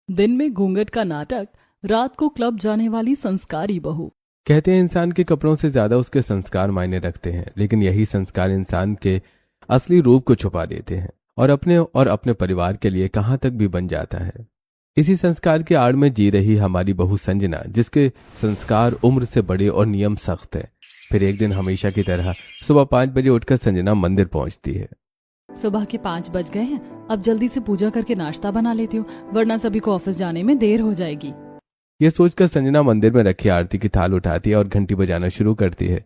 दिन में घूंघट का नाटक, रात को क्लब जाने वाली संस्कारी बहू। कहते हैं इंसान के कपड़ों से ज्यादा उसके संस्कार मायने रखते हैं, लेकिन यही संस्कार इंसान के असली रूप को छुपा देते हैं और अपने परिवार के लिए कहां तक भी बन जाता है। इसी संस्कार के आड़ में जी रही हमारी बहू संजना, जिसके संस्कार उम्र से बड़े और नियम सख्त है। फिर एक दिन हमेशा की तरह सुबह 5 बजे उठकर संजना मंदिर पहुंचती है। सुबह के 5 बज गए हैं, अब जल्दी से पूजा करके नाश्ता बना लेती हूँ, वरना सभी को ऑफिस जाने में देर हो जाएगी। यह सोचकर संजना मंदिर में रखी आरती की थाल उठाती है और घंटी बजाना शुरू करती है।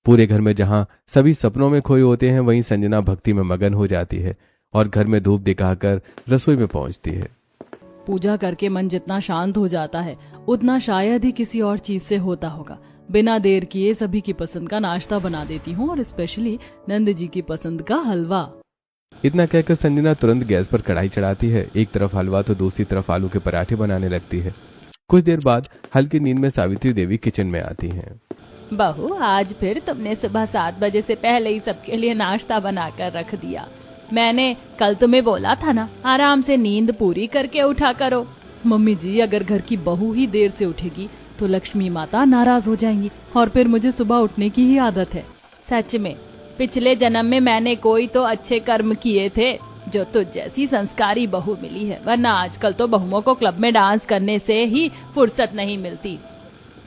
पूरे घर में जहां सभी सपनों में खोए होते हैं, वहीं संजना भक्ति में मगन हो जाती है और घर में धूप दिखाकर रसोई में पहुंचती है। पूजा करके मन जितना शांत हो जाता है, उतना शायद ही किसी और चीज से होता होगा। बिना देर किए सभी की पसंद का नाश्ता बना देती हूँ, और स्पेशली नंद जी की पसंद का हलवा। इतना कहकर संजना तुरंत गैस पर कढ़ाई चढ़ाती है। एक तरफ हलवा तो दूसरी तरफ आलू के पराठे बनाने लगती है। कुछ देर बाद हल्की नींद में सावित्री देवी किचन में आती हैं। बहू, आज फिर तुमने सुबह 7 बजे से पहले ही सबके लिए नाश्ता बनाकर रख दिया। मैंने कल तुम्हें बोला था ना, आराम से नींद पूरी करके उठा करो। मम्मी जी, अगर घर की बहू ही देर से उठेगी तो लक्ष्मी माता नाराज हो जाएंगी, और फिर मुझे सुबह उठने की ही आदत है। सच में पिछले जन्म में मैंने कोई तो अच्छे कर्म किए थे जो तुझ जैसी संस्कारी बहू मिली है, वरना आजकल तो बहुओं को क्लब में डांस करने से ही फुर्सत नहीं मिलती।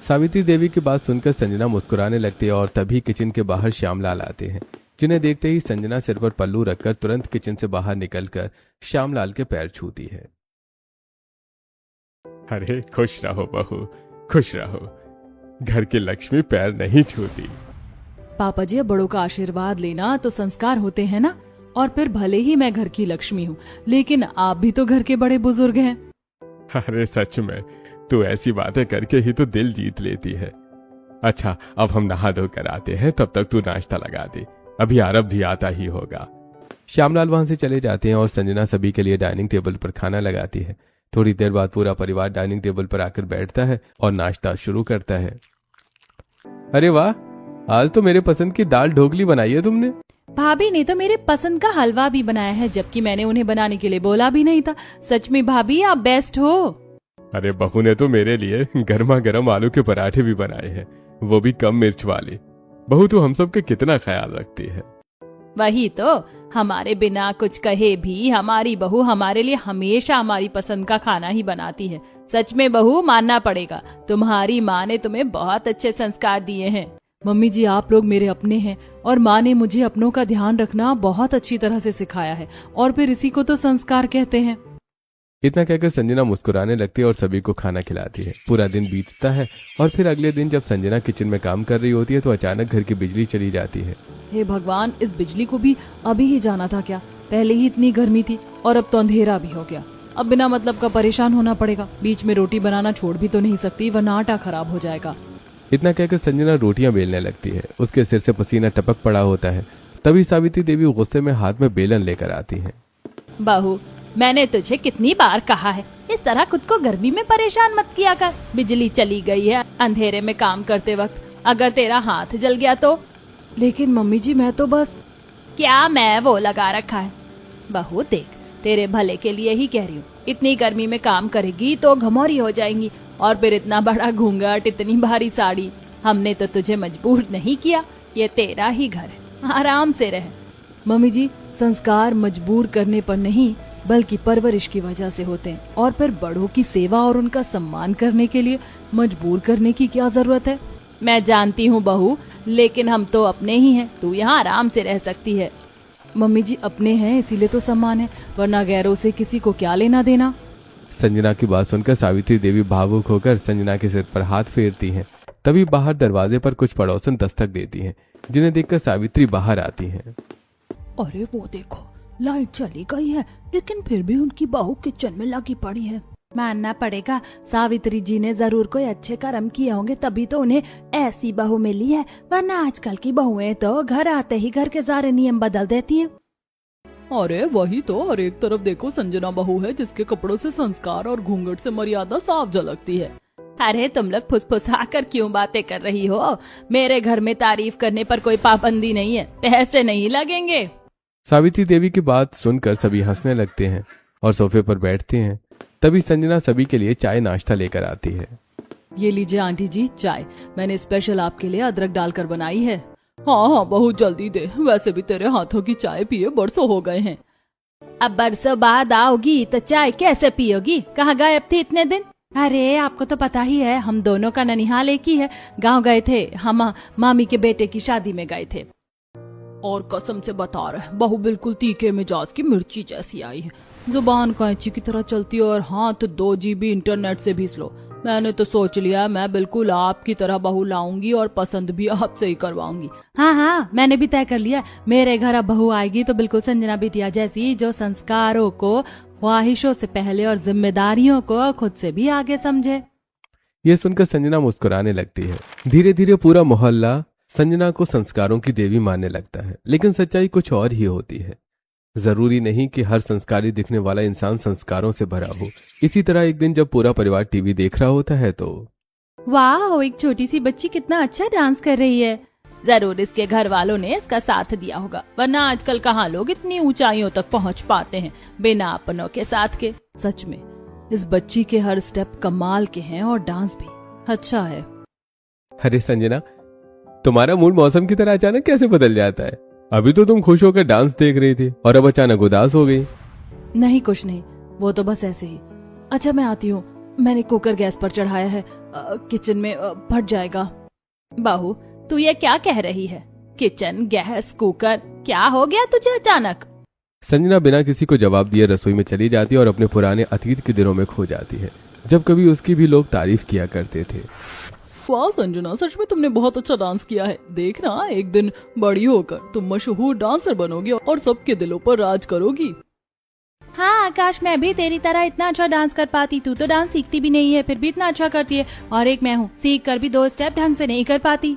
सावित्री देवी की बात सुनकर संजना मुस्कुराने लगती है और तभी किचन के बाहर श्यामलाल आते हैं, जिन्हें देखते ही संजना सिर पर पल्लू रखकर तुरंत किचन से बाहर निकलकर श्यामलाल के पैर छूती है। अरे खुश रहो बहू, खुश रहो। घर की लक्ष्मी पैर नहीं छूती। पापा जी, अब बड़ों का आशीर्वाद लेना तो संस्कार होते हैं ना। और फिर भले ही मैं घर की लक्ष्मी हूँ, लेकिन आप भी तो घर के बड़े बुजुर्ग हैं। अरे सच में, तू ऐसी बातें करके ही तो दिल जीत लेती है। अच्छा, अब हम नहा धोकर आते हैं, तब तक तू नाश्ता लगा दे, अभी आरब भी आता ही होगा। श्यामलाल वहां से चले जाते हैं और संजना सभी के लिए डाइनिंग टेबल पर खाना लगाती है। थोड़ी देर बाद पूरा परिवार डाइनिंग टेबल पर आकर बैठता है और नाश्ता शुरू करता है। अरे वाह, आज तो मेरे पसंद की दाल ढोकली बनाई है तुमने। भाभी ने तो मेरे पसंद का हलवा भी बनाया है, जबकि मैंने उन्हें बनाने के लिए बोला भी नहीं था। सच में भाभी, आप बेस्ट हो। अरे बहू ने तो मेरे लिए गर्मा गर्म आलू के पराठे भी बनाए हैं, वो भी कम मिर्च वाले। बहू तो हम सब के कितना ख्याल रखती है। वही तो, हमारे बिना कुछ कहे भी हमारी बहू हमारे लिए हमेशा हमारी पसंद का खाना ही बनाती है। सच में बहू, मानना पड़ेगा, तुम्हारी माँ ने तुम्हें बहुत अच्छे संस्कार दिए हैं। मम्मी जी, आप लोग मेरे अपने हैं, और माँ ने मुझे अपनों का ध्यान रखना बहुत अच्छी तरह से सिखाया है, और फिर इसी को तो संस्कार कहते हैं। इतना कहकर संजना मुस्कुराने लगती है और सभी को खाना खिलाती है। पूरा दिन बीतता है और फिर अगले दिन जब संजना किचन में काम कर रही होती है तो अचानक घर की बिजली चली जाती है। हे भगवान, इस बिजली को भी अभी ही जाना था क्या? पहले ही इतनी गर्मी थी और अब तो अंधेरा भी हो गया। अब बिना मतलब का परेशान होना पड़ेगा। बीच में रोटी बनाना छोड़ भी तो नहीं सकती, वरना आटा खराब हो जाएगा। इतना कहकर संजना रोटियां बेलने लगती है। उसके सिर से पसीना टपक पड़ा होता है। तभी सावित्री देवी गुस्से में हाथ में बेलन लेकर आती है। बहू, मैंने तुझे कितनी बार कहा है, इस तरह खुद को गर्मी में परेशान मत किया कर। बिजली चली गई है अंधेरे में काम करते वक्त, अगर तेरा हाथ जल गया तो? लेकिन मम्मी जी, मैं तो बस... क्या मैं वो लगा रखा है? बहू देख, तेरे भले के लिए ही कह रही हूँ। इतनी गर्मी में काम करेगी तो घमौरी हो जाएंगी, और फिर इतना बड़ा घूंघट, इतनी भारी साड़ी। हमने तो तुझे मजबूर नहीं किया, ये तेरा ही घर है, आराम से रह। मम्मी जी, संस्कार मजबूर करने पर नहीं बल्कि परवरिश की वजह से होते हैं, और फिर बड़ों की सेवा और उनका सम्मान करने के लिए मजबूर करने की क्या जरूरत है? मैं जानती हूँ बहू, लेकिन हम तो अपने ही हैं, तू यहाँ आराम से रह सकती है। मम्मी जी, अपने हैं इसीलिए तो सम्मान है, वरना गैरों से किसी को क्या लेना देना। संजना की बात सुनकर सावित्री देवी भावुक होकर संजना के सिर पर हाथ फेरती हैं। तभी बाहर दरवाजे पर कुछ पड़ोसन दस्तक देती हैं, जिन्हें देखकर सावित्री बाहर आती हैं। अरे वो देखो, लाइट चली गई है, लेकिन फिर भी उनकी बहू किचन में लगी पड़ी है। मानना पड़ेगा, सावित्री जी ने जरूर कोई अच्छे कर्म किए होंगे, तभी तो उन्हें ऐसी बहू मिली है, वरना आजकल की बहुएं तो घर आते ही घर के सारे नियम बदल देती हैं। अरे वही तो, और एक तरफ देखो संजना बहू है जिसके कपड़ों से संस्कार और घूंघट से मर्यादा साफ झलकती है। अरे तुम लोग फुसफुसाकर क्यों बातें कर रही हो? मेरे घर में तारीफ करने पर कोई पाबंदी नहीं है, पैसे नहीं लगेंगे। सावित्री देवी की बात सुनकर सभी हंसने लगते हैं और सोफे पर बैठते हैं। तभी संजना सभी के लिए चाय नाश्ता लेकर आती है। ये लीजिए आंटी जी चाय, मैंने स्पेशल आपके लिए अदरक डालकर बनाई है। हाँ हाँ बहुत जल्दी दे, वैसे भी तेरे हाथों की चाय पिए बरसों हो गए हैं। अब बरसों बाद आओगी तो चाय कैसे पियोगी? कहाँ गायब थी इतने दिन? अरे आपको तो पता ही है, हम दोनों का ननिहाल एक ही है। गांव गए थे, हम मामी के बेटे की शादी में गए थे। और कसम से बता रहे, बहू बिल्कुल तीखे मिजाज की मिर्ची जैसी आई है। जुबान कैंची की तरह चलती है और हाथ 2 GB इंटरनेट से भी स्लो। मैंने तो सोच लिया मैं बिल्कुल आपकी तरह बहू लाऊंगी और पसंद भी आपसे ही करवाऊंगी। हाँ हाँ मैंने भी तय कर लिया, मेरे घर अब बहू आएगी तो बिल्कुल संजना बिटिया जैसी, जो संस्कारों को ख्वाहिशों से पहले और जिम्मेदारियों को खुद से भी आगे समझे। ये सुनकर संजना मुस्कुराने लगती है। धीरे धीरे पूरा मोहल्ला संजना को संस्कारों की देवी मानने लगता है, लेकिन सच्चाई कुछ और ही होती है। जरूरी नहीं कि हर संस्कारी दिखने वाला इंसान संस्कारों से भरा हो। इसी तरह एक दिन जब पूरा परिवार टीवी देख रहा होता है तो वाह, एक छोटी सी बच्ची कितना अच्छा डांस कर रही है। जरूर इसके घर वालों ने इसका साथ दिया होगा, वरना आजकल कहाँ लोग इतनी ऊंचाइयों तक पहुँच पाते हैं बिना अपनों के साथ के। सच में इस बच्ची के हर स्टेप कमाल के हैं और डांस भी अच्छा है। अरे संजना, तुम्हारा मूड मौसम की तरह अचानक कैसे बदल जाता है? अभी तो तुम खुश होकर डांस देख रही थी और अब अचानक उदास हो गई। नहीं कुछ नहीं, वो तो बस ऐसे ही। अच्छा मैं आती हूँ, मैंने कुकर गैस पर चढ़ाया है, किचन में फट जाएगा। बहू तू ये क्या कह रही है? किचन, गैस, कुकर, क्या हो गया तुझे अचानक? संजना बिना किसी को जवाब दिए रसोई में चली जाती है और अपने पुराने अतीत के दिनों में खो जाती है, जब कभी उसकी भी लोग तारीफ किया करते थे। वाह संजना, सच में तुमने बहुत अच्छा डांस किया है। देखना एक दिन बड़ी होकर तुम मशहूर डांसर बनोगी और सबके दिलों पर राज करोगी। हाँ आकाश, मैं भी तेरी तरह इतना अच्छा डांस कर पाती। तू तो डांस सीखती भी नहीं है, फिर भी इतना अच्छा करती है। और एक मैं हूँ, सीख कर भी 2 स्टेप ढंग से नहीं कर पाती।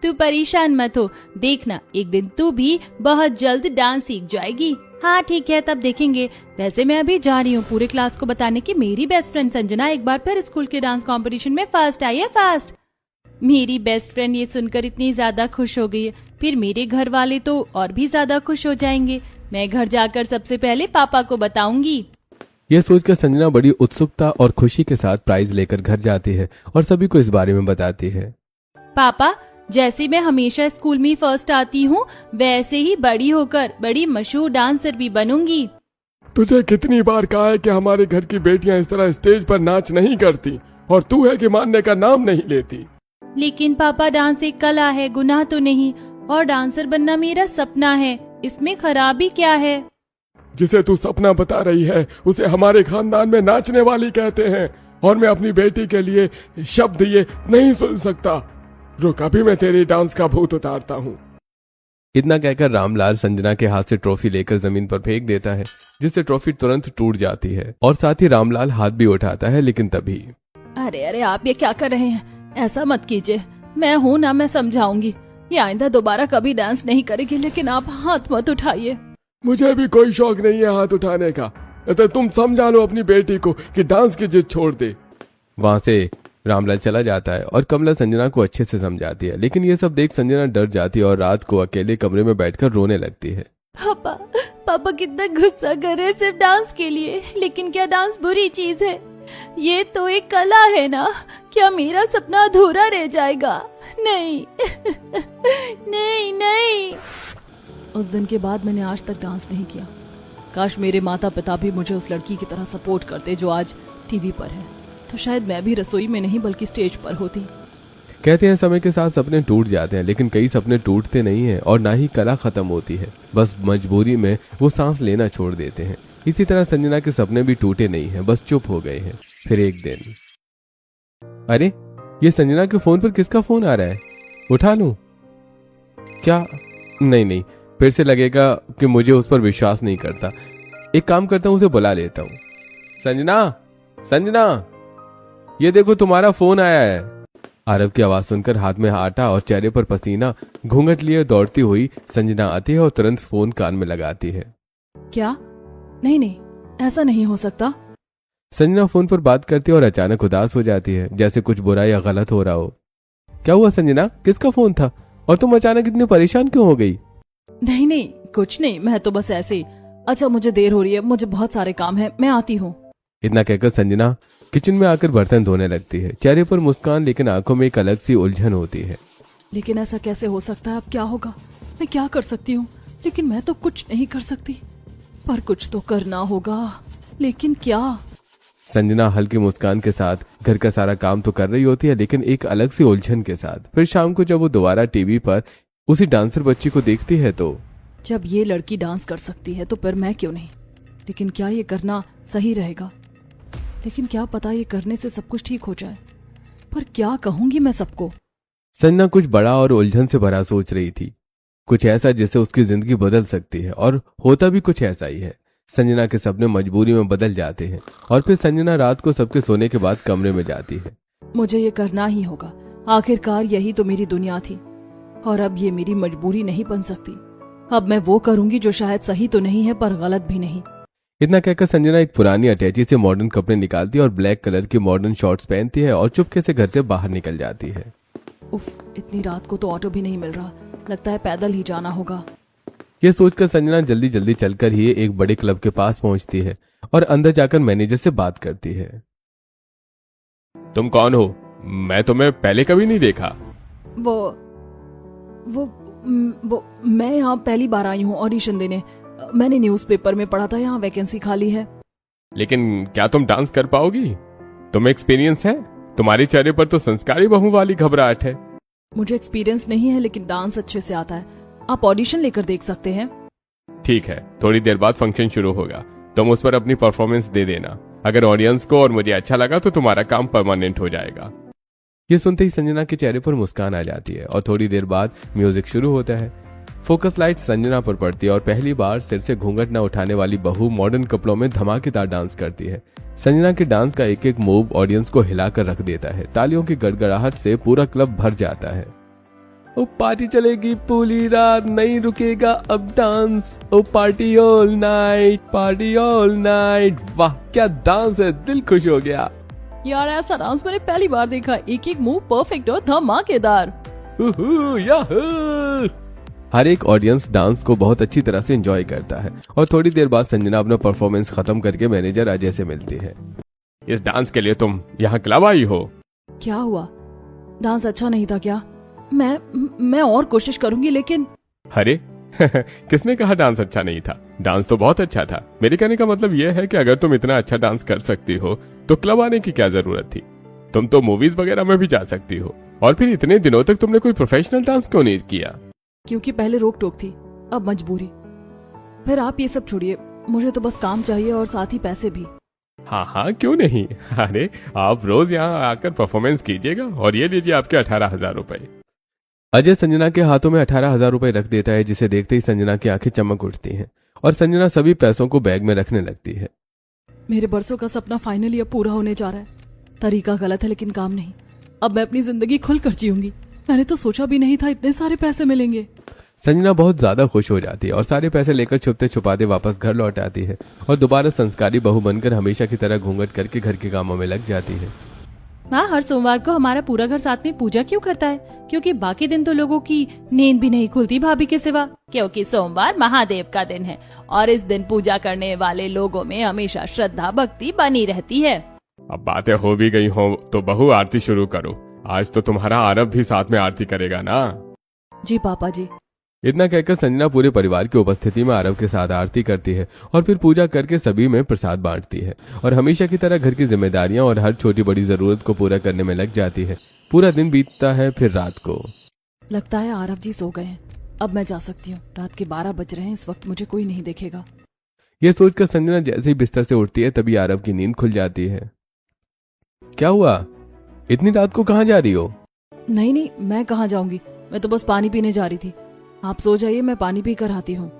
तू परेशान मत हो, देखना एक दिन तू भी बहुत जल्द डांस सीख जाएगी। हाँ ठीक है, तब देखेंगे। वैसे मैं अभी जा रही हूँ पूरे क्लास को बताने की मेरी बेस्ट फ्रेंड संजना एक बार फिर स्कूल के डांस कंपटीशन में फर्स्ट आई है, फर्स्ट। मेरी बेस्ट फ्रेंड ये सुनकर इतनी ज्यादा खुश हो गई है, फिर मेरे घर वाले तो और भी ज्यादा खुश हो जाएंगे। मैं घर जाकर सबसे पहले पापा को बताऊंगी। यह सोचकर संजना बड़ी उत्सुकता और खुशी के साथ प्राइज लेकर घर जाती है और सभी को इस बारे में बताती है। पापा, जैसे मैं हमेशा स्कूल में फर्स्ट आती हूँ, वैसे ही बड़ी होकर बड़ी मशहूर डांसर भी बनूंगी। तुझे कितनी बार कहा है कि हमारे घर की बेटियां इस तरह स्टेज पर नाच नहीं करती, और तू है कि मानने का नाम नहीं लेती। लेकिन पापा, डांस एक कला है, गुनाह तो नहीं, और डांसर बनना मेरा सपना है, इसमें खराबी क्या है? जिसे तू सपना बता रही है उसे हमारे खानदान में नाचने वाली कहते हैं, और मैं अपनी बेटी के लिए शब्द ये नहीं सुन सकता। रुक, अभी मैं तेरी डांस का भूत उतारता हूँ। इतना कहकर रामलाल संजना के हाथ से ट्रॉफी लेकर जमीन पर फेंक देता है, जिससे ट्रॉफी तुरंत टूट जाती है और साथ ही रामलाल हाथ भी उठाता है, लेकिन तभी अरे अरे आप ये क्या कर रहे हैं? ऐसा मत कीजिए, मैं हूँ ना, मैं समझाऊंगी। ये आइंदा दोबारा कभी डांस नहीं करेगी, लेकिन आप हाथ मत उठाइए। मुझे भी कोई शौक नहीं है हाथ उठाने का, तो तुम समझा लो अपनी बेटी को कि डांस की जिद छोड़ दे। वहां से रामलाल चला जाता है और कमला संजना को अच्छे से समझाती है, लेकिन ये सब देख संजना डर जाती है और रात को अकेले कमरे में बैठकर रोने लगती है। पापा, पापा कितना गुस्सा कर रहे हैं सिर्फ डांस के लिए, लेकिन क्या डांस बुरी चीज है? ये तो एक कला है ना, क्या मेरा सपना अधूरा रह जाएगा? नहीं नहीं नहीं। उस दिन के बाद मैंने आज तक डांस नहीं किया। काश मेरे माता पिता भी मुझे उस लड़की की तरह सपोर्ट करते जो आज टीवी पर है, तो शायद मैं भी रसोई में नहीं बल्कि स्टेज पर होती। कहते हैं समय के साथ सपने टूट जाते हैं, लेकिन कई सपने टूटते नहीं हैं और ना ही कला खत्म होती है, बस मजबूरी में वो सांस लेना छोड़ देते हैं। इसी तरह संजना के सपने भी टूटे नहीं हैं, बस चुप हो गए हैं। फिर एक दिन, अरे ये संजना के फोन पर किसका फोन आ रहा है? उठा लूं क्या? नहीं नहीं, फिर से लगेगा कि मुझे उस पर विश्वास नहीं करता। एक काम करता हूं, उसे बुला लेता हूं। संजना, संजना, ये देखो तुम्हारा फोन आया है। आरव की आवाज सुनकर हाथ में आटा और चेहरे पर पसीना घूंघट लिए दौड़ती हुई संजना आती है और तुरंत फोन कान में लगाती है। क्या? नहीं नहीं, ऐसा नहीं हो सकता। संजना फोन पर बात करती है और अचानक उदास हो जाती है, जैसे कुछ बुरा या गलत हो रहा हो। क्या हुआ संजना, किसका फोन था और तुम अचानक इतनी परेशान क्यों हो गई? नहीं नहीं, कुछ नहीं, मैं तो बस ऐसे ही। अच्छा मुझे देर हो रही है, मुझे बहुत सारे काम है, मैं आती हूँ। इतना कहकर संजना किचन में आकर बर्तन धोने लगती है। चेहरे पर मुस्कान, लेकिन आंखों में एक अलग सी उलझन होती है। लेकिन ऐसा कैसे हो सकता है? अब क्या होगा? मैं क्या कर सकती हूँ? लेकिन मैं तो कुछ नहीं कर सकती, पर कुछ तो करना होगा। लेकिन क्या? संजना हल्की मुस्कान के साथ घर का सारा काम तो कर रही होती है, लेकिन एक अलग सी उलझन के साथ। फिर शाम को जब वो दोबारा टीवी पर उसी डांसर बच्ची को देखती है तो जब ये लड़की डांस कर सकती है तो फिर मैं क्यों नहीं? लेकिन क्या ये करना सही रहेगा? लेकिन क्या पता ये करने से सब कुछ ठीक हो जाए। पर क्या कहूंगी मैं सबको? संजना कुछ बड़ा और उलझन से भरा सोच रही थी, कुछ ऐसा जिससे उसकी जिंदगी बदल सकती है, और होता भी कुछ ऐसा ही है। संजना के सपने मजबूरी में बदल जाते हैं और फिर संजना रात को सबके सोने के बाद कमरे में जाती है। मुझे ये करना ही होगा, आखिरकार यही तो मेरी दुनिया थी, और अब ये मेरी मजबूरी नहीं बन सकती। अब मैं वो करूंगी जो शायद सही तो नहीं है पर गलत भी नहीं। इतना कहकर संजना एक पुरानी अटैची से मॉडर्न कपड़े निकालती है और ब्लैक कलर की मॉडर्न शॉर्ट्स पहनती है और चुपके से घर से बाहर निकल जाती है। उफ, इतनी रात को तो ऑटो भी नहीं मिल रहा, लगता है पैदल ही जाना होगा। ये सोचकर संजना जल्दी जल्दी चलकर ही एक बड़े क्लब के पास पहुंचती है और अंदर जाकर मैनेजर से बात करती है। तुम कौन हो? मैं तुम्हें पहले कभी नहीं देखा। वो मैं यहाँ पहली बार आई हूँ ऑडिशन देने। मैंने न्यूज़पेपर में पढ़ा था यहाँ वैकेंसी खाली है। लेकिन क्या तुम डांस कर पाओगी? तुम्हें एक्सपीरियंस है? तुम्हारे चेहरे पर तो संस्कारी बहू वाली घबराहट है। मुझे एक्सपीरियंस नहीं है, लेकिन डांस अच्छे से आता है। आप ऑडिशन लेकर देख सकते हैं। ठीक है, थोड़ी देर बाद फंक्शन शुरू होगा, तुम उस पर अपनी परफॉर्मेंस दे देना। अगर ऑडियंस को और मुझे अच्छा लगा तो तुम्हारा काम परमानेंट हो जाएगा। ये सुनते ही संजना के चेहरे पर मुस्कान आ जाती है और थोड़ी देर बाद म्यूजिक शुरू होता है। फोकस लाइट संजना पर पड़ती है और पहली बार सिर से घूंघट न उठाने वाली बहू मॉडर्न कपड़ों में धमाकेदार डांस करती है। संजना के डांस का एक एक मूव ऑडियंस को हिलाकर रख देता है। तालियों की गड़गड़ाहट से पूरा क्लब भर जाता है। ओ पार्टी चलेगी पूरी रात, नहीं रुकेगा अब dance. Oh party all night, party all night. वाह क्या डांस है, दिल खुश हो गया। यार ऐसा डांस मैंने पहली बार देखा, एक एक मूव परफेक्ट और धमाकेदार। याहू। हर एक ऑडियंस डांस को बहुत अच्छी तरह से एंजॉय करता है और थोड़ी देर बाद संजना अपना परफॉर्मेंस खत्म करके मैनेजर अजय से मिलती है। इस डांस के लिए तुम यहाँ क्लब आई हो? क्या हुआ? डांस अच्छा नहीं था क्या? मैं और कोशिश करूंगी, लेकिन अरे किसने कहा डांस अच्छा नहीं था? डांस तो बहुत अच्छा था। मेरे कहने का मतलब यह है कि अगर तुम इतना अच्छा डांस कर सकती हो तो क्लब आने की क्या जरूरत थी? तुम तो मूवीज वगैरह में भी जा सकती हो। और फिर इतने दिनों तक तुमने कोई प्रोफेशनल डांस क्यों नहीं किया? क्योंकि पहले रोक टोक थी, अब मजबूरी। फिर आप ये सब छोड़िए, मुझे तो बस काम चाहिए और साथ ही पैसे भी। हाँ हाँ क्यों नहीं। अरे आप रोज यहाँ आकर परफॉर्मेंस कीजिएगा और ये लीजिए आपके 18,000 रुपए। अजय संजना के हाथों में 18,000 रुपए रख देता है, जिसे देखते ही संजना की आंखें चमक उठती हैं और संजना सभी पैसों को बैग में रखने लगती है। मेरे बरसों का सपना फाइनली अब पूरा होने जा रहा है। तरीका गलत है लेकिन काम नहीं। अब मैं अपनी जिंदगी खुलकर जीऊंगी। मैंने तो सोचा भी नहीं था इतने सारे पैसे मिलेंगे। संजना बहुत ज्यादा खुश हो जाती है और सारे पैसे लेकर छुपते छुपाते वापस घर लौट आती है और दोबारा संस्कारी बहू बनकर हमेशा की तरह घूंघट करके घर के कामों में लग जाती है। माँ, हर सोमवार को हमारा पूरा घर साथ में पूजा क्यों करता है? क्योंकि बाकी दिन तो लोगों की नींद भी नहीं खुलती भाभी के सिवा। क्योंकि सोमवार महादेव का दिन है और इस दिन पूजा करने वाले लोगों में हमेशा श्रद्धा भक्ति बनी रहती है। अब बातें हो भी गई हो तो बहू आरती शुरू करो। आज तो तुम्हारा आरव भी साथ में आरती करेगा ना? जी पापा जी। इतना कहकर संजना पूरे परिवार की उपस्थिति में आरव के साथ आरती करती है और फिर पूजा करके सभी में प्रसाद बांटती है और हमेशा की तरह घर की जिम्मेदारियां और हर छोटी बड़ी जरूरत को पूरा करने में लग जाती है। पूरा दिन बीतता है। फिर रात को लगता है आरव जी सो गए हैं। अब मैं जा सकती हूँ। रात के 12 बज रहे हैं, इस वक्त मुझे कोई नहीं देखेगा। यह सोचकर संजना जैसे ही बिस्तर से उठती है तभी आरव की नींद खुल जाती है। क्या हुआ? इतनी रात को कहाँ जा रही हो? नहीं, मैं कहाँ जाऊंगी, मैं तो बस पानी पीने जा रही थी। आप सो जाइए, मैं पानी पी कर आती हूँ।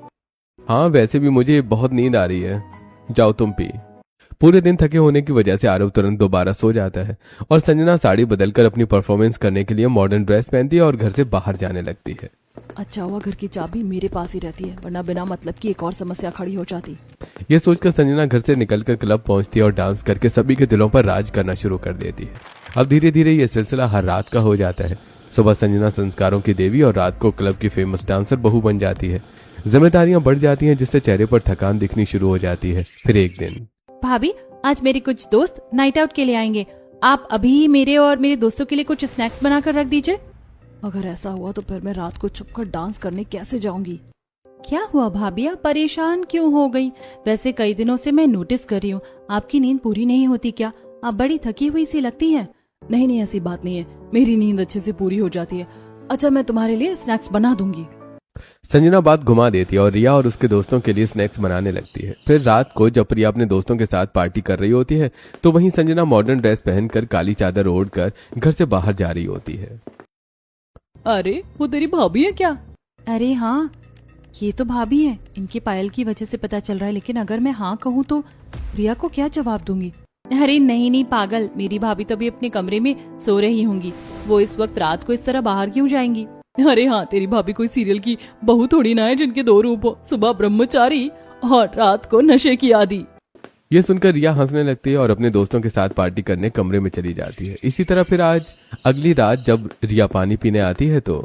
हाँ वैसे भी मुझे बहुत नींद आ रही है, जाओ तुम पी। पूरे दिन थके होने की वजह से आरव तुरंत दोबारा सो जाता है और संजना साड़ी बदलकर अपनी परफॉर्मेंस करने के लिए मॉडर्न ड्रेस पहनती है और घर से बाहर जाने लगती है। अच्छा हुआ घर की चाबी मेरे पास ही रहती है, वरना बिना मतलब की एक और समस्या खड़ी हो जाती। ये सोचकर संजना घर से निकलकर क्लब पहुंचती है और डांस करके सभी के दिलों पर राज करना शुरू कर देती है। अब धीरे धीरे ये सिलसिला हर रात का हो जाता है। सुबह संजना संस्कारों की देवी और रात को क्लब की फेमस डांसर बहू बन जाती है। जिम्मेदारियां बढ़ जाती हैं जिससे चेहरे पर थकान दिखनी शुरू हो जाती है। फिर एक दिन, भाभी आज मेरे कुछ दोस्त नाइट आउट के लिए आएंगे, आप अभी मेरे और मेरे दोस्तों के लिए कुछ स्नैक्स बनाकर रख दीजिए। अगर ऐसा हुआ तो फिर मैं रात को छुपकर डांस करने कैसे जाऊंगी? क्या हुआ भाभी, आप परेशान क्यों हो गई? वैसे कई दिनों से मैं नोटिस कर रही हूँ, आपकी नींद पूरी नहीं होती क्या? आप बड़ी थकी हुई सी लगती हैं। नहीं, ऐसी बात नहीं है, मेरी नींद अच्छे से पूरी हो जाती है। अच्छा, मैं तुम्हारे लिए स्नैक्स बना दूंगी। संजना बात घुमा देती है और रिया और उसके दोस्तों के लिए स्नैक्स बनाने लगती है। फिर रात को जब रिया अपने दोस्तों के साथ पार्टी कर रही होती है तो वहीं संजना मॉडर्न ड्रेस पहनकर काली चादर ओढ़कर घर से बाहर जा रही होती है। अरे वो तेरी भाभी है क्या? अरे हाँ, ये तो भाभी है। इनकी पायल की वजह से पता चल रहा है, लेकिन अगर मैं हाँ कहूँ तो रिया को क्या जवाब दूंगी? अरे नहीं पागल, मेरी भाभी तो अभी अपने कमरे में सो रही होंगी। वो इस वक्त रात को इस तरह बाहर क्यों जाएंगी? अरे हाँ, तेरी भाभी कोई सीरियल की बहू थोड़ी ना है जिनके दो रूप हो, सुबह ब्रह्मचारी और रात को नशे की आदी। ये सुनकर रिया हंसने लगती है और अपने दोस्तों के साथ पार्टी करने कमरे में चली जाती है। इसी तरह फिर आज अगली रात जब रिया पानी पीने आती है तो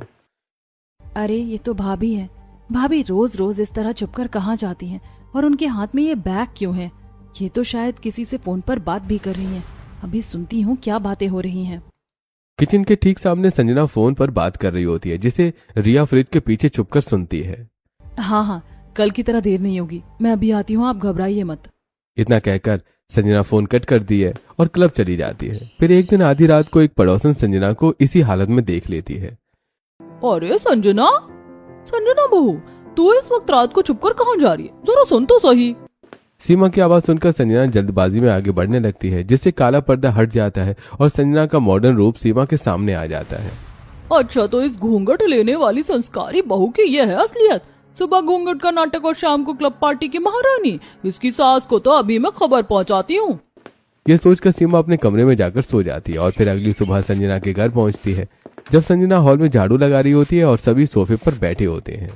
अरे ये तो भाभी है। भाभी रोज रोज इस तरह छुपकर कहाँ जाती हैं? और उनके हाथ में ये बैग क्यों है? ये तो शायद किसी से फोन पर बात भी कर रही हैं। अभी सुनती हूँ क्या बातें हो रही हैं। किचन के ठीक सामने संजना फोन पर बात कर रही होती है, जिसे रिया फ्रिज के पीछे छुपकर सुनती है। हाँ, कल की तरह देर नहीं होगी, मैं अभी आती हूँ, आप घबराइए मत। इतना कहकर संजना फोन कट कर दी है और क्लब चली जाती है। फिर एक दिन आधी रात को एक पड़ोसन संजना को इसी हालत में देख लेती है। अरे संजना बहू, तू इस वक्त रात को छुपकर कहाँ जा रही है? जरा सुन तो सही। सीमा की आवाज सुनकर संजना जल्दबाजी में आगे बढ़ने लगती है, जिससे काला पर्दा हट जाता है और संजना का मॉडर्न रूप सीमा के सामने आ जाता है। अच्छा, तो इस घूंघट लेने वाली संस्कारी बहू की यह है असलियत? सुबह घूंघट का नाटक और शाम को क्लब पार्टी की महारानी। इसकी सास को तो अभी मैं खबर पहुंचाती हूँ। ये सोचकर सीमा अपने कमरे में जाकर सो जाती है और फिर अगली सुबह संजना के घर पहुंचती है। जब संजना हॉल में झाड़ू लगा रही होती है और सभी सोफे पर बैठे होते हैं।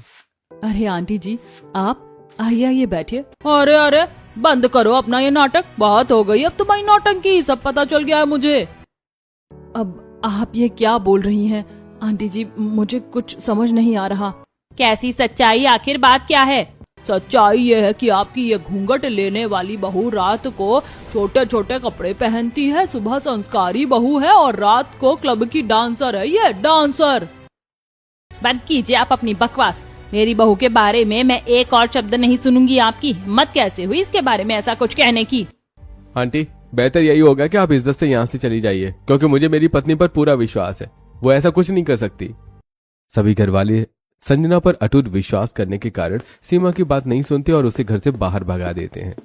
अरे आंटी जी, आप आइए बैठिए। अरे बंद करो अपना ये नाटक, बात हो गई अब तुम्हारी नौटंकी, सब पता चल गया है मुझे। अब आप ये क्या बोल रही हैं आंटी जी? मुझे कुछ समझ नहीं आ रहा। कैसी सच्चाई? आखिर बात क्या है? सच्चाई ये है कि आपकी ये घूंघट लेने वाली बहू रात को छोटे छोटे कपड़े पहनती है, सुबह संस्कारी बहू है और रात को क्लब की डांसर है। ये डांसर। बंद कीजिए आप अपनी बकवास। मेरी बहू के बारे में मैं एक और शब्द नहीं सुनूंगी। आपकी हिम्मत कैसे हुई इसके बारे में ऐसा कुछ कहने की? आंटी, बेहतर यही होगा कि आप इज्जत से यहाँ से चली जाइए, क्योंकि मुझे मेरी पत्नी पर पूरा विश्वास है। वो ऐसा कुछ नहीं कर सकती। सभी घरवाले संजना पर अटूट विश्वास करने के कारण सीमा की बात नहीं सुनते और उसे घर से बाहर भगा देते हैं।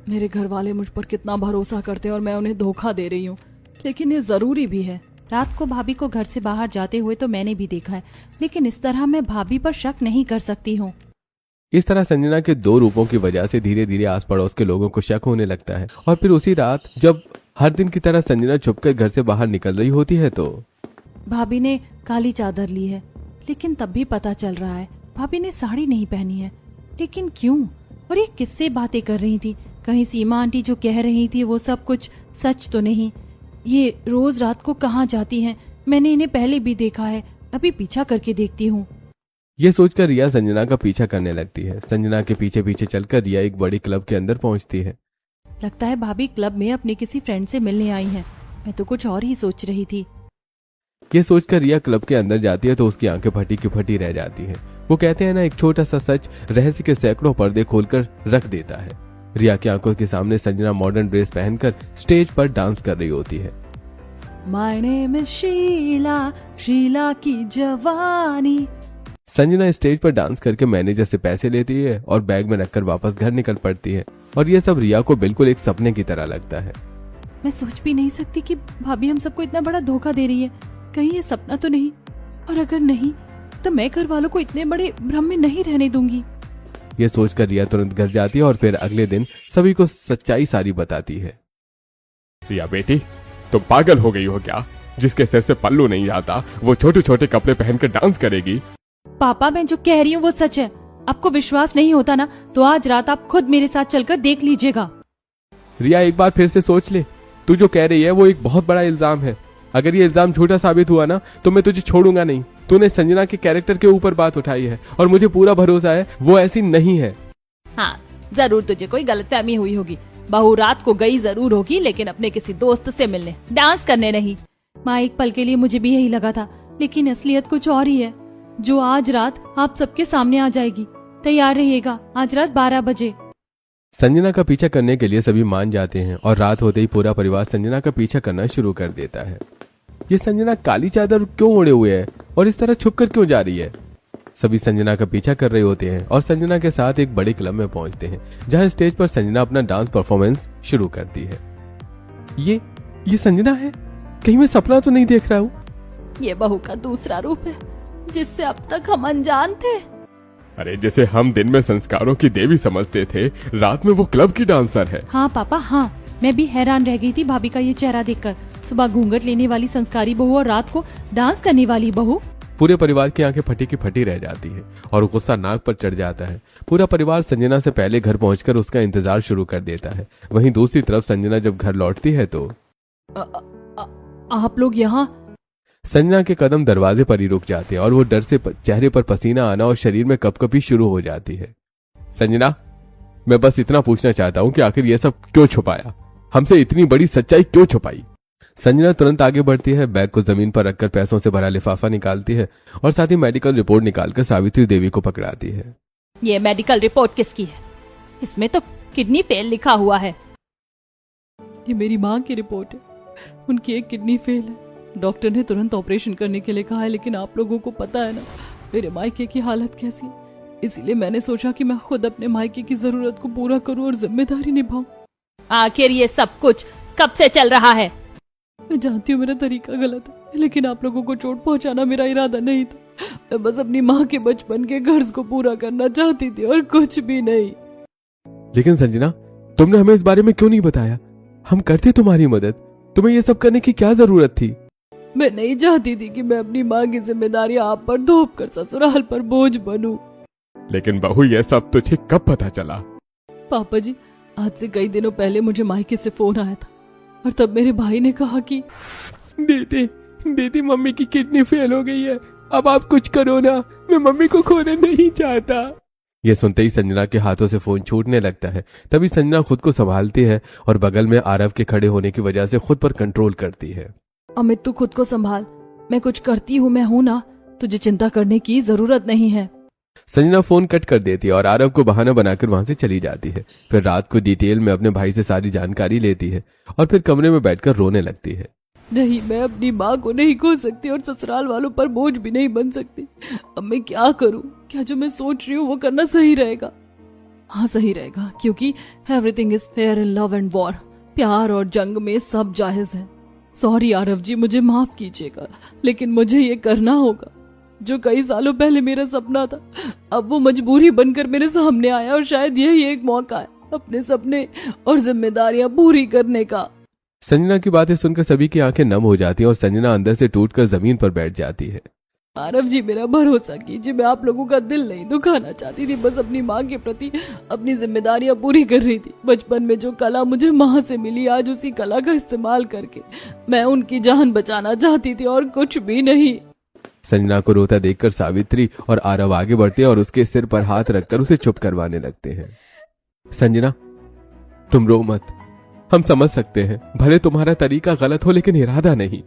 मेरे घर वाले मुझ पर कितना भरोसा करते हैं और मैं उन्हें धोखा दे रही हूँ, लेकिन ये जरूरी भी है। रात को भाभी को घर से बाहर जाते हुए तो मैंने भी देखा है, लेकिन इस तरह मैं भाभी पर शक नहीं कर सकती हूँ। इस तरह संजना के दो रूपों की वजह से धीरे धीरे आस पड़ोस के लोगों को शक होने लगता है। और फिर उसी रात जब हर दिन की तरह संजना छुपकर घर से बाहर निकल रही होती है तो भाभी ने काली चादर ली है, लेकिन तब भी पता चल रहा है भाभी ने साड़ी नहीं पहनी है। लेकिन क्यों? और ये किससे बातें कर रही थी? कहीं सीमा आंटी जो कह रही थी वो सब कुछ सच तो नहीं? ये रोज रात को कहाँ जाती हैं? मैंने इन्हें पहले भी देखा है, अभी पीछा करके देखती हूँ। ये सोचकर रिया संजना का पीछा करने लगती है। संजना के पीछे पीछे चलकर रिया एक बड़ी क्लब के अंदर पहुंचती है। लगता है भाभी क्लब में अपने किसी फ्रेंड से मिलने आई हैं। मैं तो कुछ और ही सोच रही थी। ये सोचकर रिया क्लब के अंदर जाती है तो उसकी आंखें फटी की फटी रह जाती है। वो कहते हैं ना, एक छोटा सा सच रहस्य के सैकड़ों पर्दे खोलकर रख देता है। रिया की आंखों के सामने संजना मॉडर्न ड्रेस पहनकर स्टेज पर डांस कर रही होती है। My name is Sheila, Sheila की जवानी। संजना स्टेज पर डांस करके मैनेजर से पैसे लेती है और बैग में रखकर वापस घर निकल पड़ती है। और ये सब रिया को बिल्कुल एक सपने की तरह लगता है। मैं सोच भी नहीं सकती कि भाभी हम सबको इतना बड़ा धोखा दे रही है। कहीं ये सपना तो नहीं? और अगर नहीं तो मैं घर वालों को इतने बड़े भ्रम में नहीं रहने दूंगी। ये सोचकर रिया तुरंत घर जाती है और फिर अगले दिन सभी को सच्चाई सारी बताती है। रिया बेटी, तुम पागल हो गई हो क्या? जिसके सिर से पल्लू नहीं जाता वो छोटे छोटे कपड़े पहनकर डांस करेगी? पापा, मैं जो कह रही हूँ वो सच है। आपको विश्वास नहीं होता ना, तो आज रात आप खुद मेरे साथ चलकर देख लीजिएगा। रिया, एक बार फिर से सोच ले। तू जो कह रही है वो एक बहुत बड़ा इल्जाम है। अगर ये इल्जाम झूठा साबित हुआ ना तो मैं तुझे छोड़ूंगा नहीं। तूने संजना के कैरेक्टर के ऊपर बात उठाई है और मुझे पूरा भरोसा है वो ऐसी नहीं है। हाँ, जरूर तुझे कोई गलतफहमी हुई होगी। बहू रात को गई जरूर होगी, लेकिन अपने किसी दोस्त से मिलने, डांस करने नहीं। माँ, एक पल के लिए मुझे भी यही लगा था, लेकिन असलियत कुछ और ही है, जो आज रात आप सबके सामने आ जाएगी। तैयार रहिएगा, आज रात 12 बजे। संजना का पीछा करने के लिए सभी मान जाते हैं और रात होते ही पूरा परिवार संजना का पीछा करना शुरू कर देता है। ये संजना काली चादर क्यों ओढ़े हुए है और इस तरह छुप कर क्यों जा रही है? सभी संजना का पीछा कर रहे होते हैं और संजना के साथ एक बड़े क्लब में पहुंचते हैं, जहां स्टेज पर संजना अपना डांस परफॉर्मेंस शुरू करती है। ये संजना है? कहीं मैं सपना तो नहीं देख रहा हूँ? ये बहू का दूसरा रूप है, जिससे अब तक हम अनजान थे। अरे जैसे हम दिन में संस्कारों की देवी समझते थे, रात में वो क्लब की डांसर है। हाँ पापा, हाँ, मैं भी हैरान रह गई थी भाभी का ये चेहरा देखकर। सुबह घूंघट लेने वाली संस्कारी बहू और रात को डांस करने वाली बहू। पूरे परिवार की आंखें फटी की फटी रह जाती है और गुस्सा नाक पर चढ़ जाता है। पूरा परिवार संजना से पहले घर पहुंचकर उसका इंतजार शुरू कर देता है। वहीं दूसरी तरफ संजना जब घर लौटती है तो आप लोग यहाँ? संजना के कदम दरवाजे पर ही रुक जाते हैं और वो डर से चेहरे पर पसीना आना और शरीर में कपकपी शुरू हो जाती है। संजना, मैं बस इतना पूछना चाहता हूँ कि आखिर ये सब क्यों छुपाया? हमसे इतनी बड़ी सच्चाई क्यों छुपाई? संजना तुरंत आगे बढ़ती है, बैग को जमीन पर रखकर पैसों से भरा लिफाफा निकालती है और साथ ही मेडिकल रिपोर्ट निकालकर सावित्री देवी को पकड़ाती है। ये मेडिकल रिपोर्ट किसकी है? इसमें तो किडनी फेल लिखा हुआ है। ये मेरी माँ की रिपोर्ट है, उनकी एक किडनी फेल है। डॉक्टर ने तुरंत ऑपरेशन करने के लिए कहा है, लेकिन आप लोगों को पता है ना मेरे मायके की हालत कैसी है, इसीलिए मैंने सोचा कि मैं खुद अपने मायके की जरूरत को पूरा करूं और जिम्मेदारी निभाऊं। आखिर ये सब कुछ कब से चल रहा है? मैं जानती हूँ मेरा तरीका गलत है, लेकिन आप लोगों को चोट पहुंचाना मेरा इरादा नहीं था। मैं बस अपनी माँ के बचपन के कर्ज को पूरा करना चाहती थी और कुछ भी नहीं। लेकिन संजना, तुमने हमें इस बारे में क्यों नहीं बताया? हम करते तुम्हारी मदद, तुम्हें ये सब करने की क्या जरूरत थी? मैं नहीं चाहती थी कि मैं अपनी माँ की जिम्मेदारी आप पर थोप कर ससुराल पर बोझ बनूं। लेकिन बहू, ये सब तुझे कब पता चला? पापा जी, आज से कई दिनों पहले मुझे मायके से फोन आया था और तब मेरे भाई ने कहा कि दीदी मम्मी की किडनी फेल हो गई है, अब आप कुछ करो ना, मैं मम्मी को खोने नहीं चाहता। ये सुनते ही संजना के हाथों से फोन छूटने लगता है। तभी संजना खुद को संभालती है और बगल में आरव के खड़े होने की वजह से खुद पर कंट्रोल करती है। अमित, तू खुद को संभाल, मैं कुछ करती हूँ, मैं हूं ना, तुझे चिंता करने की जरूरत नहीं है। संजना फोन कट कर देती है और आरव को बहाना बनाकर वहां से चली जाती है। फिर रात को डिटेल में अपने भाई से सारी जानकारी लेती है और फिर कमरे में बैठकर रोने लगती है। नहीं, मैं अपनी माँ को नहीं खो सकती और ससुराल वालों पर बोझ भी नहीं बन सकती। अब मैं क्या करूँ? क्या जो मैं सोच रही हूँ वो करना सही रहेगा? हाँ, सही रहेगा, क्योंकि everything is fair in love and war. प्यार और जंग में सब जायज है। सॉरी आरव जी, मुझे माफ कीजिएगा, लेकिन मुझे ये करना होगा। जो कई सालों पहले मेरा सपना था, अब वो मजबूरी बनकर मेरे सामने आया और शायद यही एक मौका है अपने सपने और जिम्मेदारियां पूरी करने का। संजना की बातें सुनकर सभी की आंखें नम हो जाती हैं और संजना अंदर से टूटकर जमीन पर बैठ जाती है। आरव जी, मेरा भरोसा कीजिए, मैं आप लोगों का दिल नहीं दुखाना चाहती थी, बस अपनी माँ के प्रति अपनी जिम्मेदारियां पूरी कर रही थी। बचपन में जो कला मुझे माँ से मिली, आज उसी कला का इस्तेमाल करके मैं उनकी जान बचाना चाहती थी और कुछ भी नहीं। संजना को रोता देखकर सावित्री और आरव आगे बढ़ते हैं और उसके सिर पर हाथ रखकर उसे चुप करवाने लगते हैं। संजना, तुम रो मत, हम समझ सकते हैं, भले तुम्हारा तरीका गलत हो लेकिन इरादा नहीं।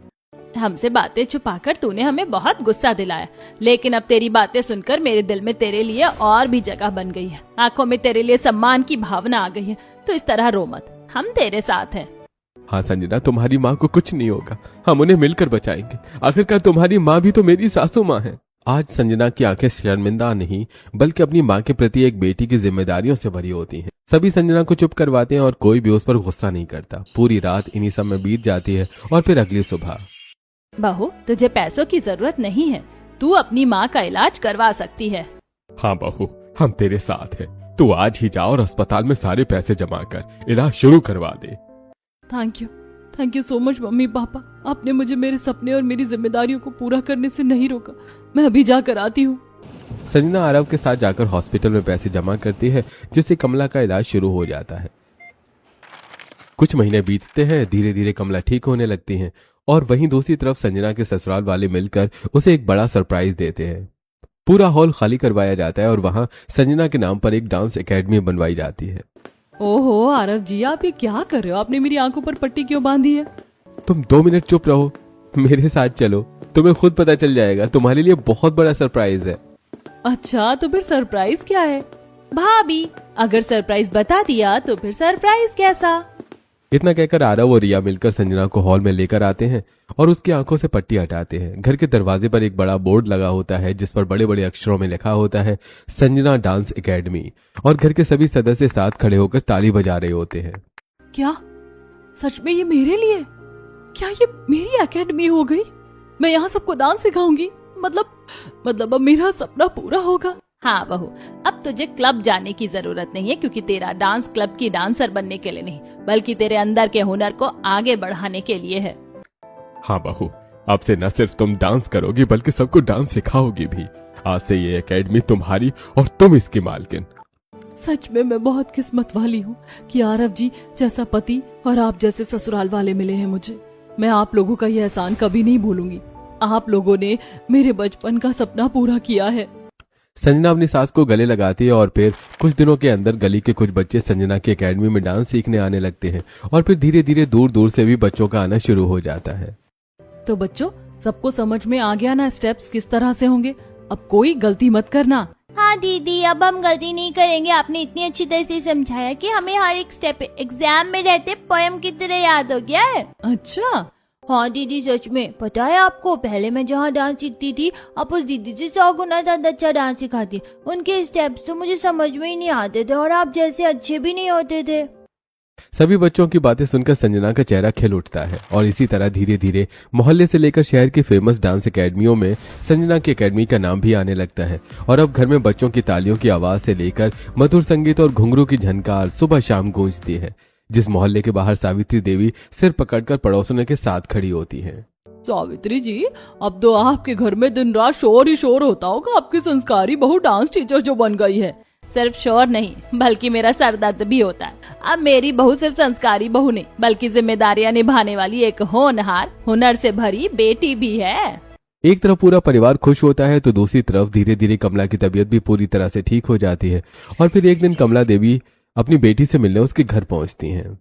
हमसे बातें छुपाकर तूने हमें बहुत गुस्सा दिलाया, लेकिन अब तेरी बातें सुनकर मेरे दिल में तेरे लिए और भी जगह बन गई है। आंखों में तेरे लिए सम्मान की भावना आ गई है। तो इस तरह रो मत, हम तेरे साथ हैं। हाँ संजना, तुम्हारी माँ को कुछ नहीं होगा, हम उन्हें मिलकर बचाएंगे। आखिरकार तुम्हारी माँ भी तो मेरी सासू माँ है। आज संजना की आंखें शर्मिंदा नहीं बल्कि अपनी माँ के प्रति एक बेटी की जिम्मेदारियों से भरी होती हैं। सभी संजना को चुप करवाते हैं और कोई भी उस पर गुस्सा नहीं करता। पूरी रात इन्हीं सब में बीत जाती है और फिर अगली सुबह। बहू, तुझे पैसों की जरूरत नहीं है, तू अपनी माँ का इलाज करवा सकती है। हाँ बहू, हम तेरे साथ हैं। तू आज ही जा और अस्पताल में सारे पैसे जमा कर इलाज शुरू करवा दे। Thank you so much mummy papa, आपने मुझे मेरे सपने और मेरी जिम्मेदारियों को पूरा करने से नहीं रोका। मैं अभी जाकर आती हूँ। संजना आरव के साथ जाकर हॉस्पिटल में पैसे जमा करती है, जिससे कमला का इलाज शुरू हो जाता है। कुछ महीने बीतते हैं, धीरे धीरे कमला ठीक होने लगती है और वहीं दूसरी तरफ संजना के ससुराल वाले मिलकर उसे एक बड़ा सरप्राइज देते हैं। पूरा हॉल खाली करवाया जाता है और वहां संजना के नाम पर एक डांस एकेडमी बनवाई जाती है। ओहो आरव जी, आप ये क्या कर रहे हो? आपने मेरी आंखों पर पट्टी क्यों बांधी है? तुम 2 मिनट चुप रहो, मेरे साथ चलो, तुम्हें खुद पता चल जाएगा। तुम्हारे लिए बहुत बड़ा सरप्राइज है। अच्छा, तो फिर सरप्राइज क्या है? भाभी, अगर सरप्राइज बता दिया तो फिर सरप्राइज कैसा? इतना कहकर आरव और रिया मिलकर संजना को हॉल में लेकर आते हैं और उसकी आंखों से पट्टी हटाते हैं। घर के दरवाजे पर एक बड़ा बोर्ड लगा होता है जिस पर बड़े बड़े अक्षरों में लिखा होता है संजना डांस एकेडमी, और घर के सभी सदस्य साथ खड़े होकर ताली बजा रहे होते हैं। क्या सच में ये मेरे लिए? क्या ये मेरी एकेडमी हो गई? मैं यहाँ सबको डांस सिखाऊंगी? मतलब अब मेरा सपना पूरा होगा। हाँ बहू, अब तुझे क्लब जाने की जरूरत नहीं है, क्योंकि तेरा डांस क्लब की डांसर बनने के लिए नहीं, बल्कि तेरे अंदर के हुनर को आगे बढ़ाने के लिए है। हाँ बहू, अब से न सिर्फ तुम डांस करोगी बल्कि सबको डांस सिखाओगी भी। आज से ये एकेडमी तुम्हारी और तुम इसकी मालकिन। सच में मैं बहुत किस्मत वाली हूँ कि आरव जी जैसा पति और आप जैसे ससुराल वाले मिले हैं मुझे। मैं आप लोगों का ये एहसान कभी नहीं भूलूंगी। आप लोगों ने मेरे बचपन का सपना पूरा किया है। संजना अपनी सास को गले लगाती है और फिर कुछ दिनों के अंदर गली के कुछ बच्चे संजना की एकेडमी में डांस सीखने आने लगते हैं और फिर धीरे धीरे दूर दूर से भी बच्चों का आना शुरू हो जाता है। तो बच्चों, सबको समझ में आ गया ना स्टेप्स किस तरह से होंगे? अब कोई गलती मत करना। हाँ दीदी, अब हम गलती नहीं करेंगे। आपने इतनी अच्छी तरह से समझाया कि हमें हर एक स्टेप एग्जाम में रहते पोएम की तरह याद हो गया है। अच्छा, हाँ दीदी, सच में पता है आपको, पहले मैं जहाँ डांस सीखती थी आप उस दीदी से 100 गुना ज्यादा अच्छा डांस सिखाती। उनके स्टेप्स तो मुझे समझ में ही नहीं आते थे और आप जैसे अच्छे भी नहीं होते थे। सभी बच्चों की बातें सुनकर संजना का चेहरा खिल उठता है और इसी तरह धीरे धीरे मोहल्ले से लेकर शहर की फेमस डांस एकेडमियों में संजना की एकेडमी का नाम भी आने लगता है। और अब घर में बच्चों की तालियों की आवाज से लेकर मधुर संगीत और घुंघरू की झनकार सुबह शाम गूंजती है। जिस मोहल्ले के बाहर सावित्री देवी सिर पकड़कर पड़ोसियों के साथ खड़ी होती हैं। सावित्री जी, अब तो आपके घर में दिन रात शोर ही शोर होता होगा। आपकी संस्कारी बहू डांस टीचर जो बन गई है। सिर्फ शोर नहीं, बल्कि मेरा सर दर्द भी होता है। अब मेरी बहू सिर्फ संस्कारी बहू नहीं, बल्कि जिम्मेदारियां निभाने वाली एक होनहार, हुनर से भरी बेटी भी है। एक तरफ पूरा परिवार खुश होता है तो दूसरी तरफ धीरे धीरे कमला की तबीयत भी पूरी तरह से ठीक हो जाती है। और फिर एक दिन कमला देवी अपनी बेटी से मिलने उसके घर पहुंचती हैं।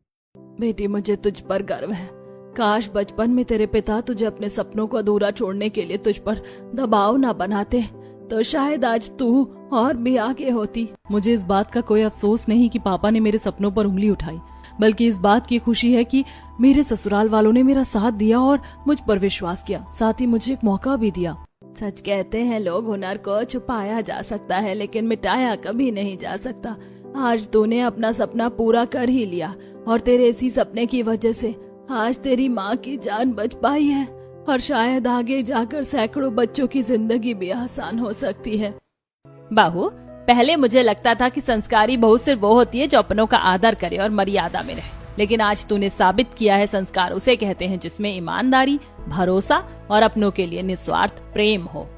बेटी, मुझे तुझ पर गर्व है। काश बचपन में तेरे पिता तुझे अपने सपनों को अधूरा छोड़ने के लिए तुझ पर दबाव ना बनाते, तो शायद आज तू और भी आगे होती। मुझे इस बात का कोई अफसोस नहीं कि पापा ने मेरे सपनों पर उंगली उठाई, बल्कि इस बात की खुशी है कि मेरे ससुराल वालों ने मेरा साथ दिया और मुझ पर विश्वास किया, साथ ही मुझे एक मौका भी दिया। सच कहते हैं लोग, हुनर को छुपाया जा सकता है लेकिन मिटाया कभी नहीं जा सकता। आज तूने अपना सपना पूरा कर ही लिया और तेरे इसी सपने की वजह से आज तेरी माँ की जान बच पाई है और शायद आगे जाकर सैकड़ों बच्चों की जिंदगी भी आसान हो सकती है। बहू, पहले मुझे लगता था कि संस्कारी बहू सिर्फ वो होती है जो अपनों का आदर करे और मर्यादा में रहे, लेकिन आज तूने साबित किया है संस्कार उसे कहते हैं जिसमें ईमानदारी, भरोसा और अपनों के लिए निस्वार्थ प्रेम हो।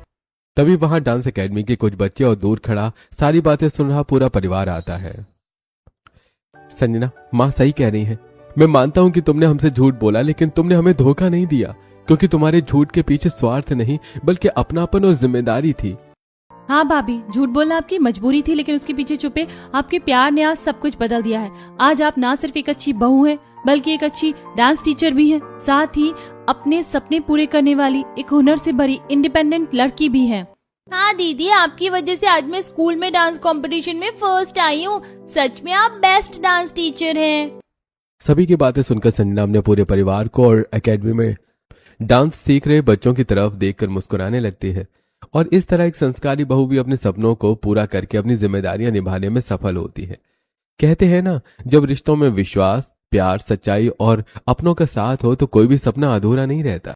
तभी वहां डांस एकेडमी के कुछ बच्चे और दूर खड़ा सारी बातें सुन रहा पूरा परिवार आता है। संजना, माँ सही कह रही है। मैं मानता हूँ कि तुमने हमसे झूठ बोला, लेकिन तुमने हमें धोखा नहीं दिया, क्योंकि तुम्हारे झूठ के पीछे स्वार्थ नहीं बल्कि अपनापन और जिम्मेदारी थी। हाँ भाभी, झूठ बोलना आपकी मजबूरी थी, लेकिन उसके पीछे छुपे आपके प्यार ने आज सब कुछ बदल दिया है। आज आप ना सिर्फ एक अच्छी बहू हैं, बल्कि एक अच्छी डांस टीचर भी हैं, साथ ही अपने सपने पूरे करने वाली एक हुनर से भरी इंडिपेंडेंट लड़की भी हैं। हाँ दीदी, आपकी वजह से आज मैं स्कूल में डांस कंपटीशन में फर्स्ट आई हूँ। सच में आप बेस्ट डांस टीचर हैं। सभी की बातें सुनकर संजना अपने पूरे परिवार को और एकेडमी में डांस सीख रहे बच्चों की तरफ देखकर मुस्कुराने लगती है। और इस तरह एक संस्कारी बहू भी अपने सपनों को पूरा करके अपनी जिम्मेदारियां निभाने में सफल होती है। कहते हैं ना, जब रिश्तों में विश्वास, प्यार, सच्चाई और अपनों का साथ हो तो कोई भी सपना अधूरा नहीं रहता।